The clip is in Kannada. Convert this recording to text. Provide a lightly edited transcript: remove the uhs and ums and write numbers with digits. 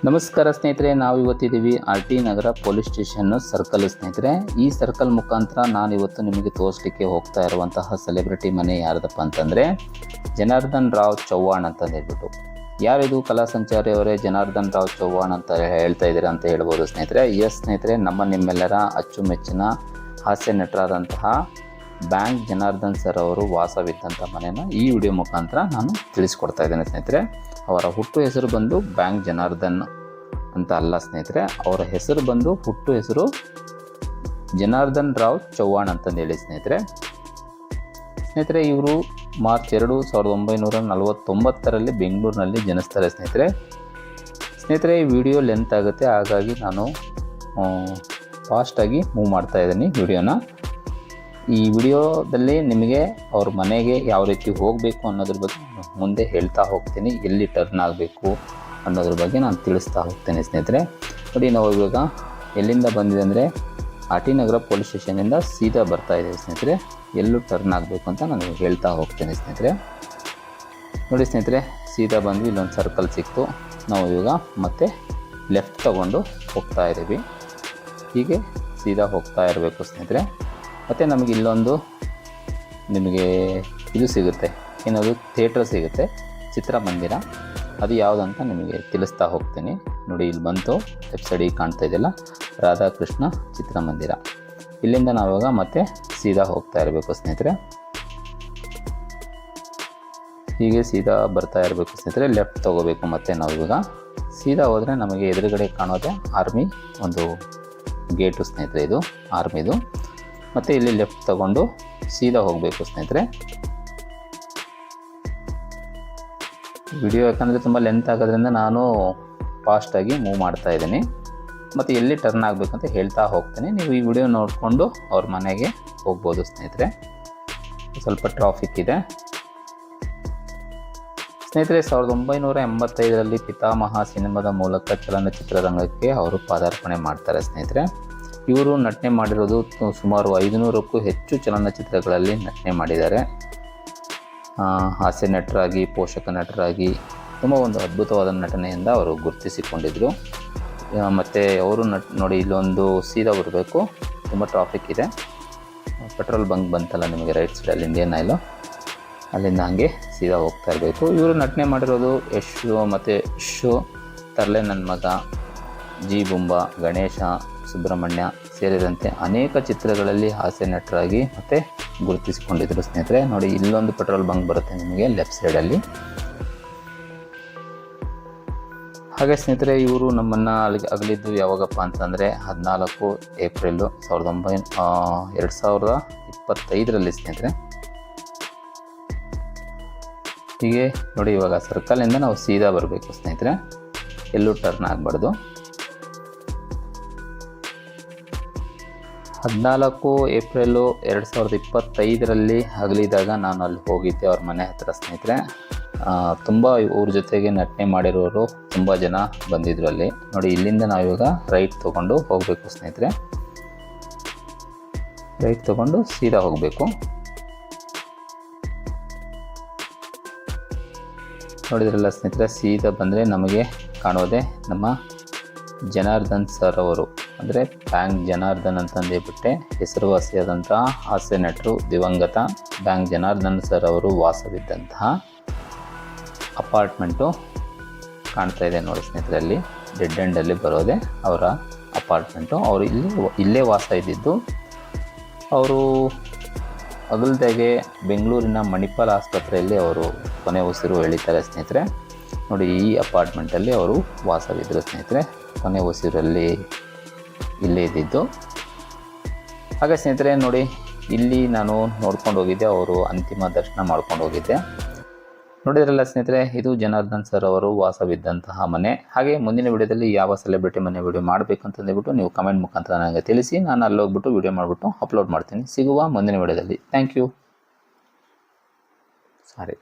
ನಮಸ್ಕಾರ ಸ್ನೇಹಿತರೆ, ನಾವು ಇವತ್ತಿದ್ದೀವಿ RT ನಗರ ಪೊಲೀಸ್ ಸ್ಟೇಷನ್ ಸರ್ಕಲ್ ಸ್ನೇಹಿತರೆ. ಈ ಸರ್ಕಲ್ ಮುಖಾಂತರ ನಾನು ಇವತ್ತು ನಿಮಗೆ ತೋರಿಸಲಿಕ್ಕೆ ಹೋಗ್ತಾ ಇರುವಂತಹ ಸೆಲೆಬ್ರಿಟಿ ಮನೆ ಯಾರ್ದಪ್ಪ ಅಂತಂದರೆ ಜನಾರ್ದನ್ ರಾವ್ ಚೌಹಾಣ್ ಅಂತ ಹೇಳ್ಬಿಟ್ಟು. ಯಾರಿದು ಕಲಾ ಸಂಚಾರಿ ಅವರೇ ಜನಾರ್ದನ್ ರಾವ್ ಚೌಹಾಣ್ ಅಂತ ಹೇಳ್ತಾ ಇದ್ದೀರಾ ಅಂತ ಹೇಳ್ಬೋದು ಸ್ನೇಹಿತರೆ. ಎಸ್ ಸ್ನೇಹಿತರೆ, ನಿಮ್ಮೆಲ್ಲರ ಅಚ್ಚುಮೆಚ್ಚಿನ ಹಾಸ್ಯ ನಟರಾದಂತಹ ಬ್ಯಾಂಕ್ ಜನಾರ್ದನ್ ಸರ್ ಅವರು ವಾಸವಿದ್ದಂಥ ಮನೆಯನ್ನು ಈ ವಿಡಿಯೋ ಮುಖಾಂತರ ನಾನು ತಿಳಿಸ್ಕೊಡ್ತಾ ಇದ್ದೇನೆ ಸ್ನೇಹಿತರೆ. ಅವರ ಹುಟ್ಟು ಹೆಸರು ಬಂದು ಬ್ಯಾಂಕ್ ಜನಾರ್ದನ್ ಅಂತ ಅಲ್ಲ ಸ್ನೇಹಿತರೆ, ಅವರ ಹೆಸರು ಬಂದು ಹುಟ್ಟು ಹೆಸರು ಜನಾರ್ದನ್ ರಾವ್ ಚೌಹಾಣ್ ಅಂತಂದು ಹೇಳಿ ಸ್ನೇಹಿತರೆ. ಇವರು ಮಾರ್ಚ್ 2, 1949 ಬೆಂಗಳೂರಿನಲ್ಲಿ ಜನಿಸ್ತಾರೆ ಸ್ನೇಹಿತರೆ. ಈ ವಿಡಿಯೋ ಲೆಂತ್ ಆಗುತ್ತೆ, ಹಾಗಾಗಿ ನಾನು ಫಾಸ್ಟಾಗಿ ಮೂವ್ ಮಾಡ್ತಾ ಇದ್ದೀನಿ ವಿಡಿಯೋನ. ಈ ವಿಡಿಯೋದಲ್ಲಿ ನಿಮಗೆ ಅವ್ರ ಮನೆಗೆ ಯಾವ ರೀತಿ ಹೋಗಬೇಕು ಅನ್ನೋದ್ರ ಬಗ್ಗೆ ಮುಂದೆ ಹೇಳ್ತಾ ಹೋಗ್ತೀನಿ, ಎಲ್ಲಿ ಟರ್ನ್ ಆಗಬೇಕು ಅನ್ನೋದ್ರ ಬಗ್ಗೆ ನಾನು ತಿಳಿಸ್ತಾ ಹೋಗ್ತೇನೆ ಸ್ನೇಹಿತರೆ. ನೋಡಿ, ನಾವು ಇವಾಗ ಎಲ್ಲಿಂದ ಬಂದಿದೆ ಅಂದರೆ RT ನಗರ ಪೊಲೀಸ್ ಸ್ಟೇಷನಿಂದ ಸೀದಾ ಬರ್ತಾ ಇದ್ದೀವಿ ಸ್ನೇಹಿತರೆ. ಎಲ್ಲೂ ಟರ್ನ್ ಆಗಬೇಕು ಅಂತ ನಾನು ಹೇಳ್ತಾ ಹೋಗ್ತೇನೆ ಸ್ನೇಹಿತರೆ. ನೋಡಿ ಸ್ನೇಹಿತರೆ, ಸೀದಾ ಬಂದ್ವಿ, ಇಲ್ಲೊಂದು ಸರ್ಕಲ್ ಸಿಕ್ತು. ನಾವು ಇವಾಗ ಮತ್ತೆ ಲೆಫ್ಟ್ ತೊಗೊಂಡು ಹೋಗ್ತಾ ಇದ್ದೀವಿ. ಹೀಗೆ ಸೀದಾ ಹೋಗ್ತಾ ಇರಬೇಕು ಸ್ನೇಹಿತರೆ. ಮತ್ತು ನಮಗೆ ಇಲ್ಲೊಂದು ನಿಮಗೆ ಇದು ಸಿಗುತ್ತೆ, ಏನದು ಥಿಯೇಟ್ರ್ ಸಿಗುತ್ತೆ, ಚಿತ್ರಮಂದಿರ. ಅದು ಯಾವುದಂತ ನಿಮಗೆ ತಿಳಿಸ್ತಾ ಹೋಗ್ತೀನಿ. ನೋಡಿ, ಇಲ್ಲಿ ಬಂತು ಲೆಫ್ಟ್ ಸೈಡಿಗೆ ಕಾಣ್ತಾ ಇದೆಯಲ್ಲ, ರಾಧಾಕೃಷ್ಣ ಚಿತ್ರಮಂದಿರ. ಇಲ್ಲಿಂದ ನಾವಾಗ ಮತ್ತೆ ಸೀದಾ ಹೋಗ್ತಾ ಇರಬೇಕು ಸ್ನೇಹಿತರೆ. ಹೀಗೆ ಸೀದಾ ಬರ್ತಾ ಇರಬೇಕು ಸ್ನೇಹಿತರೆ. ಲೆಫ್ಟ್ ತೊಗೋಬೇಕು. ಮತ್ತು ನಾವು ಇವಾಗ ಸೀದಾ ಹೋದರೆ ನಮಗೆ ಎದುರುಗಡೆ ಕಾಣೋದೆ ಆರ್ಮಿ ಒಂದು ಗೇಟು ಸ್ನೇಹಿತರೆ, ಇದು ಆರ್ಮಿದು. ಮತ್ತು ಇಲ್ಲಿ ಲೆಫ್ಟ್ ತಗೊಂಡು ಸೀದಾ ಹೋಗಬೇಕು ಸ್ನೇಹಿತರೆ. ವಿಡಿಯೋ ಯಾಕಂದರೆ ತುಂಬ ಲೆಂತ್ ಆಗೋದ್ರಿಂದ ನಾನು ಫಾಸ್ಟಾಗಿ ಮೂವ್ ಮಾಡ್ತಾ ಇದ್ದೀನಿ. ಮತ್ತು ಎಲ್ಲಿ ಟರ್ನ್ ಆಗಬೇಕಂತ ಹೇಳ್ತಾ ಹೋಗ್ತೀನಿ. ನೀವು ಈ ವಿಡಿಯೋ ನೋಡಿಕೊಂಡು ಅವ್ರ ಮನೆಗೆ ಹೋಗ್ಬೋದು ಸ್ನೇಹಿತರೆ. ಸ್ವಲ್ಪ ಟ್ರಾಫಿಕ್ ಇದೆ ಸ್ನೇಹಿತರೆ. 1985 ಪಿತಾಮಹ ಸಿನಿಮಾದ ಮೂಲಕ ಚಲನಚಿತ್ರರಂಗಕ್ಕೆ ಅವರು ಪಾದಾರ್ಪಣೆ ಮಾಡ್ತಾರೆ ಸ್ನೇಹಿತರೆ. ಇವರು ನಟನೆ ಮಾಡಿರೋದು ಸುಮಾರು 500ಕ್ಕೂ ಹೆಚ್ಚು ಚಲನಚಿತ್ರಗಳಲ್ಲಿ ನಟನೆ ಮಾಡಿದ್ದಾರೆ. ಹಾಸ್ಯ ನಟರಾಗಿ, ಪೋಷಕ ನಟರಾಗಿ ತುಂಬ ಒಂದು ಅದ್ಭುತವಾದ ನಟನೆಯಿಂದ ಅವರು ಗುರುತಿಸಿಕೊಂಡಿದ್ದರು. ಮತ್ತು ಅವರು ನೋಡಿ, ಇಲ್ಲೊಂದು ಸೀದಾ ಬರಬೇಕು, ತುಂಬ ಟ್ರಾಫಿಕ್ ಇದೆ. ಪೆಟ್ರೋಲ್ ಬಂಕ್ ಬಂತಲ್ಲ ನಿಮಗೆ ರೈಟ್ ಸೈಡಲ್ಲಿ, ಇಂಡಿಯನ್ ಆಯಿಲು, ಅಲ್ಲಿಂದ ಹಾಗೆ ಸೀದಾ ಹೋಗ್ತಾ ಇರಬೇಕು. ಇವರು ನಟನೆ ಮಾಡಿರೋದು ಯಶು ಮತ್ತು ಯಶು, ತರ್ಲೆ ನನ್ನ ಮಗ, ಜಿ ಬುಂಬಾ, ಗಣೇಶ, ಸುಬ್ರಹ್ಮಣ್ಯ ಸೇರಿದಂತೆ ಅನೇಕ ಚಿತ್ರಗಳಲ್ಲಿ ಹಾಸ್ಯ ನಟರಾಗಿ ಮತ್ತು ಗುರುತಿಸಿಕೊಂಡಿದ್ದರು ಸ್ನೇಹಿತರೆ. ನೋಡಿ, ಇಲ್ಲೊಂದು ಪೆಟ್ರೋಲ್ ಬಂಕ್ ಬರುತ್ತೆ ನಿಮಗೆ ಲೆಫ್ಟ್ ಸೈಡಲ್ಲಿ. ಹಾಗೆ ಸ್ನೇಹಿತರೆ, ಇವರು ನಮ್ಮನ್ನು ಅಗಲಿದ್ದು ಯಾವಾಗಪ್ಪ ಅಂತಂದರೆ 14 ಏಪ್ರಿಲ್ 2025 ಸ್ನೇಹಿತರೆ. ಹೀಗೆ ನೋಡಿ, ಇವಾಗ ಸರ್ಕಲಿಂದ ನಾವು ಸೀದಾ ಬರಬೇಕು ಸ್ನೇಹಿತರೆ, ಎಲ್ಲೂ ಟರ್ನ್ ಆಗಬಾರ್ದು. 14 ಏಪ್ರಿಲು 2025 ಅಗಲಿದಾಗ ನಾನು ಅಲ್ಲಿ ಹೋಗಿದ್ದೆ ಅವ್ರ ಮನೆ ಹತ್ರ ಸ್ನೇಹಿತರೆ. ತುಂಬ ಅವ್ರ ಜೊತೆಗೆ ನಟನೆ ಮಾಡಿರೋರು ತುಂಬ ಜನ ಬಂದಿದ್ರು ಅಲ್ಲಿ. ನೋಡಿ, ಇಲ್ಲಿಂದ ನಾವಿವಾಗ ರೈಟ್ ತೊಗೊಂಡು ಹೋಗಬೇಕು ಸ್ನೇಹಿತರೆ. ರೈಟ್ ತೊಗೊಂಡು ಸೀದಾ ಹೋಗಬೇಕು. ನೋಡಿದ್ರಲ್ಲ ಸ್ನೇಹಿತರೆ, ಸೀದಾ ಬಂದರೆ ನಮಗೆ ಕಾಣೋದೆ ನಮ್ಮ ಜನಾರ್ದನ್ ಸರ್ ಅವರು, ಅಂದರೆ ಬ್ಯಾಂಕ್ ಜನಾರ್ದನ್ ಅಂತಂದೇಳ್ಬಿಟ್ಟೆ ಹೆಸರುವಾಸಿಯಾದಂತಹ ಹಾಸ್ಯ ನಟರು, ದಿವಂಗತ ಬ್ಯಾಂಕ್ ಜನಾರ್ದನ್ ಸರ್ ಅವರು ವಾಸವಿದ್ದಂತಹ ಅಪಾರ್ಟ್ಮೆಂಟು ಕಾಣ್ತಾ ಇದೆ ನೋಡಿ ಸ್ನೇಹಿತರೆ. ಅಲ್ಲಿ ಡೆಡ್ ಎಂಡಲ್ಲಿ ಬರೋದೆ ಅವರ ಅಪಾರ್ಟ್ಮೆಂಟು. ಅವರು ಇಲ್ಲೇ ವಾಸ ಇದ್ದಿದ್ದು. ಅವರು ಅಗಲ್ದಾಗೆ ಬೆಂಗಳೂರಿನ ಮಣಿಪಾಲ್ ಆಸ್ಪತ್ರೆಯಲ್ಲಿ ಅವರು ಕೊನೆ ಉಸಿರು ಎಳಿತಾರೆ ಸ್ನೇಹಿತರೆ. ನೋಡಿ, ಈ ಅಪಾರ್ಟ್ಮೆಂಟಲ್ಲಿ ಅವರು ವಾಸವಿದ್ದರು ಸ್ನೇಹಿತರೆ. ಕೊನೆ ಉಸಿರಲ್ಲಿ ಇಲ್ಲೇ ಇದ್ದಿದ್ದು. ಹಾಗೆ ಸ್ನೇಹಿತರೆ, ನೋಡಿ, ಇಲ್ಲಿ ನಾನು ನೋಡ್ಕೊಂಡು ಹೋಗಿದ್ದೆ, ಅವರು ಅಂತಿಮ ದರ್ಶನ ಮಾಡ್ಕೊಂಡು ಹೋಗಿದ್ದೆ. ನೋಡಿದ್ರಲ್ಲ ಸ್ನೇಹಿತರೆ, ಇದು ಜನಾರ್ದನ್ ಸರ್ ಅವರು ವಾಸವಿದ್ದಂತಹ ಮನೆ. ಹಾಗೆ ಮುಂದಿನ ವಿಡಿಯೋದಲ್ಲಿ ಯಾವ ಸೆಲೆಬ್ರಿಟಿ ಮನೆ ವಿಡಿಯೋ ಮಾಡಬೇಕಂತಂದೇಳ್ಬಿಟ್ಟು ನೀವು ಕಮೆಂಟ್ ಮುಖಾಂತರ ನನಗೆ ತಿಳಿಸಿ. ನಾನು ಅಲ್ಲೋಗ್ಬಿಟ್ಟು ವಿಡಿಯೋ ಮಾಡಿಬಿಟ್ಟು ಅಪ್ಲೋಡ್ ಮಾಡ್ತೀನಿ. ಸಿಗುವ ಮುಂದಿನ ವಿಡಿಯೋದಲ್ಲಿ. Thank you. ಸಾರಿ.